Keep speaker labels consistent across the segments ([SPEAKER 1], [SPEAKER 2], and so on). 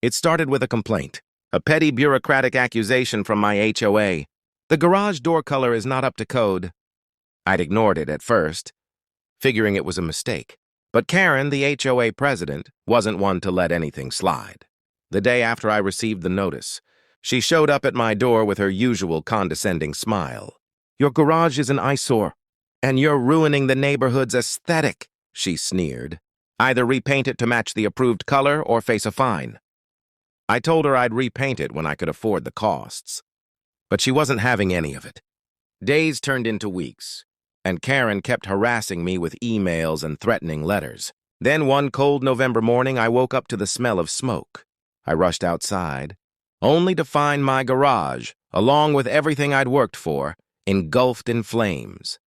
[SPEAKER 1] It started with a complaint, a petty bureaucratic accusation from my HOA. The garage door color is not up to code. I'd ignored it at first, figuring it was a mistake. But Karen, the HOA president, wasn't one to let anything slide. The day after I received the notice, she showed up at my door with her usual condescending smile. "Your garage is an eyesore, and you're ruining the neighborhood's aesthetic," she sneered. "Either repaint it to match the approved color or face a fine." I told her I'd repaint it when I could afford the costs. But she wasn't having any of it. Days turned into weeks, and Karen kept harassing me with emails and threatening letters. Then one cold November morning, I woke up to the smell of smoke. I rushed outside, only to find my garage, along with everything I'd worked for, engulfed in flames.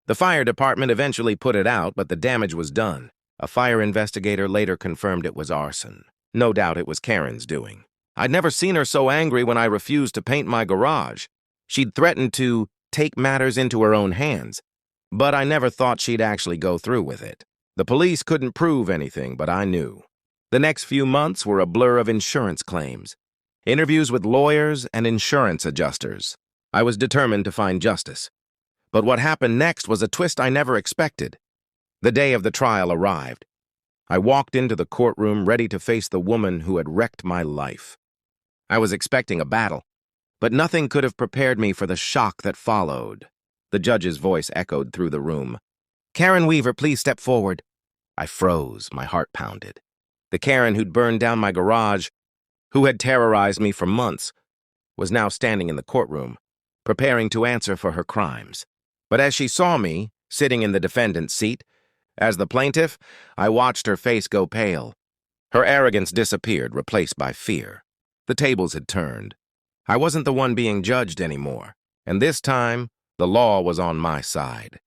[SPEAKER 1] The fire department eventually put it out, but the damage was done. A fire investigator later confirmed it was arson. No doubt it was Karen's doing. I'd never seen her so angry when I refused to paint my garage. She'd threatened to take matters into her own hands, but I never thought she'd actually go through with it. The police couldn't prove anything, but I knew. The next few months were a blur of insurance claims, interviews with lawyers and insurance adjusters. I was determined to find justice. But what happened next was a twist I never expected. The day of the trial arrived. I walked into the courtroom ready to face the woman who had wrecked my life. I was expecting a battle, but nothing could have prepared me for the shock that followed. The judge's voice echoed through the room. "Karen Weaver, please step forward." I froze, my heart pounded. The Karen who'd burned down my garage, who had terrorized me for months, was now standing in the courtroom, preparing to answer for her crimes. But as she saw me, sitting in the defendant's seat, as the plaintiff, I watched her face go pale. Her arrogance disappeared, replaced by fear. The tables had turned. I wasn't the one being judged anymore, and this time, the law was on my side.